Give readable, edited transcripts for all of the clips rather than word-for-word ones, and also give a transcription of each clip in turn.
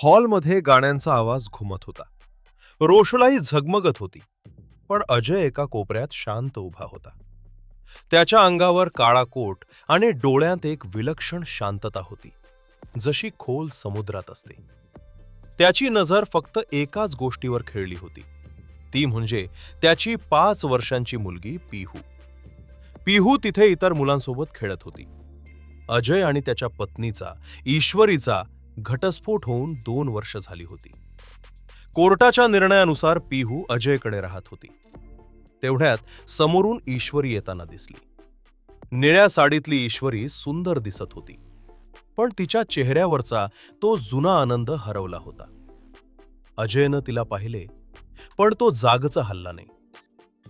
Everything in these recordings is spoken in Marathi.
हॉलमध्ये गाण्यांचा आवाज घुमत होता. रोषलाई झगमगत होती. पण अजय एका कोपऱ्यात शांत उभा होता. त्याच्या अंगावर काळा कोट आणि डोळ्यात एक विलक्षण शांतता होती, जशी खोल समुद्रात असते. त्याची नजर फक्त एकाच गोष्टीवर खेळली होती, ती म्हणजे त्याची 5 वर्षांची मुलगी पिहू. पिहू तिथे इतर मुलांसोबत खेळत होती. अजय आणि त्याच्या पत्नीचा, ईश्वरीचा घटस्फोट होऊन 2 वर्ष झाली होती. कोर्टाच्या निर्णयानुसार पिहू अजयकडे राहत होती. तेवढ्यात समोरून ईश्वरी येताना दिसली. निळ्या साडीतली ईश्वरी सुंदर दिसत होती, पण तिच्या चेहऱ्यावरचा तो जुना आनंद हरवला होता. अजयनं तिला पाहिले, पण तो जागचा हलला नाही.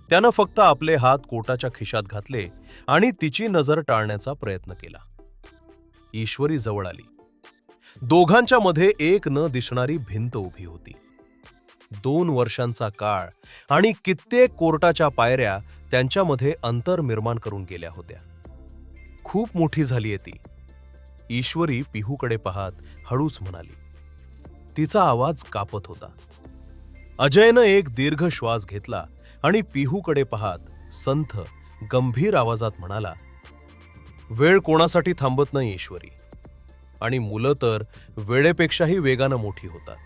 त्यानं फक्त आपले हात कोटाच्या खिशात घातले आणि तिची नजर टाळण्याचा प्रयत्न केला. ईश्वरी जवळ आली. दोघांच्या मध्ये एक न दिसणारी भिंत उभी होती. 2 वर्षांचा काळ आणि कित्येक कोर्टाच्या पायऱ्या त्यांच्यामध्ये अंतर निर्माण करून गेल्या होत्या. खूप मोठी झालीये ती, ईश्वरी पिहूकडे पाहत हळूच म्हणाली. तिचा आवाज कापत होता. अजयनं एक दीर्घ श्वास घेतला आणि पिहूकडे पाहत संथ, गंभीर आवाजात म्हणाला, वेळ कोणासाठी थांबत नाही ईश्वरी, आणि मुलं तर वेळेपेक्षाही वेगानं मोठी होतात.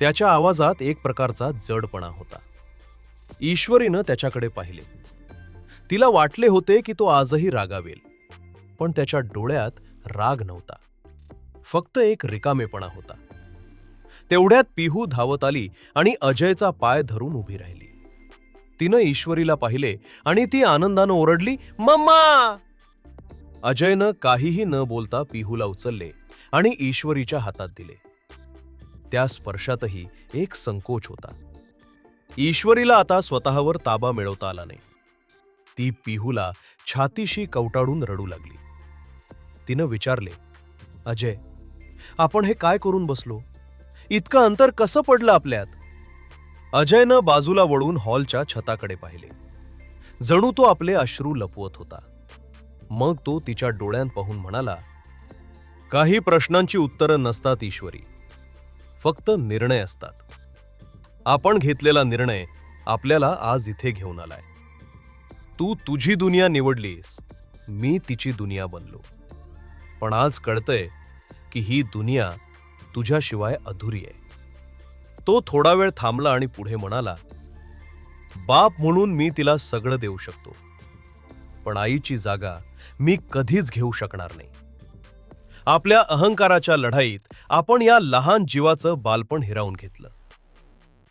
त्याच्या आवाजात एक प्रकारचा जडपणा होता. ईश्वरीनं त्याच्याकडे पाहिले. तिला वाटले होते की तो आजही रागावेल, पण त्याच्या डोळ्यात राग नव्हता, फक्त एक रिकामेपणा होता. तेवढ्यात पिहू धावत आली आणि अजयचा पाय धरून उभी राहिली. तिनं ईश्वरीला पाहिले आणि ती आनंदानं ओरडली, मम्मा! अजयनं काहीही न बोलता पिहूला उचलले आणि ईश्वरीच्या हातात दिले. त्या स्पर्शातही एक संकोच होता. ईश्वरीला आता स्वतःवर ताबा मिळवता आला नाही. ती पिहूला छातीशी कवटाळून रडू लागली. तिनं विचारले, अजय, आपण हे काय करून बसलो? इतकं अंतर कसं पडलं आपल्यात? अजयनं बाजूला वळून हॉलच्या छताकडे पाहिले. जणू तो आपले अश्रू लपवत होता. मग तो तिच्या डोळ्यांत पाहून म्हणाला, काही प्रश्नांची उत्तरं नसतात ईश्वरी, फक्त निर्णय असतात. आपण घेतलेला निर्णय आपल्याला आज इथे घेऊन आलाय. तू तुझी दुनिया निवडलीस, मी तिची दुनिया बनलो. पण आज कळतंय की ही दुनिया तुझ्याशिवाय अधुरी आहे. तो थोडा वेळ थांबला आणि पुढे म्हणाला, बाप म्हणून मी तिला सगळं देऊ शकतो, पण आईची जागा मी कधीच घेऊ शकणार नाही. आपल्या अहंकाराच्या लढाईत आपण या लहान जीवाचं बालपण हिरावून घेतलं.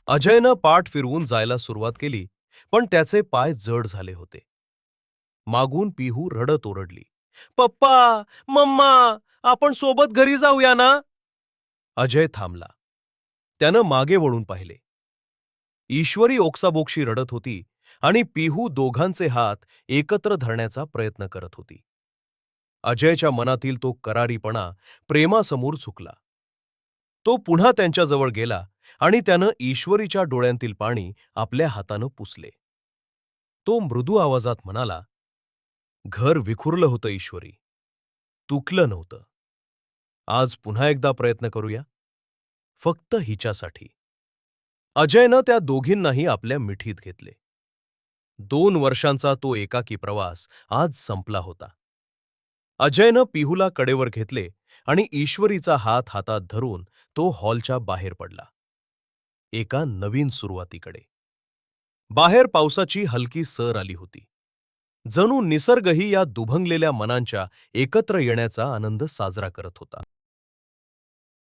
अजयनं पाठ फिरवून जायला सुरुवात केली, पण त्याचे पाय जड झाले होते. मागून पिहू रडत ओरडली, पप्पा, मम्मा, आपण सोबत घरी जाऊया ना? अजय थांबला. त्यानं मागे वळून पाहिले. ईश्वरी ओक्साबोक्शी रडत होती आणि पिहू दोघांचे हात एकत्र धरण्याचा प्रयत्न करत होती. अजयच्या मनातील तो करारीपणा प्रेमासमोर झुकला. तो पुन्हा त्यांच्याजवळ गेला आणि त्यानं ईश्वरीच्या डोळ्यांतील पाणी आपल्या हातानं पुसले. तो मृदू आवाजात म्हणाला, घर विखुरलं होतं ईश्वरी, तुटलं नव्हतं. आज पुन्हा एकदा प्रयत्न करूया, फक्त हिच्यासाठी. अजयनं त्या दोघींनाही आपल्या मिठीत घेतले. 2 वर्षांचा तो एकाकी प्रवास आज संपला होता. अजयनं पिहूला कडेवर घेतले आणि ईश्वरीचा हात हातात धरून तो हॉलच्या बाहेर पडला, एका नवीन सुरुवातीकडे. बाहेर पावसाची हलकी सर आली होती. जणू निसर्गही या दुभंगलेल्या मनांच्या एकत्र येण्याचा आनंद साजरा करत होता.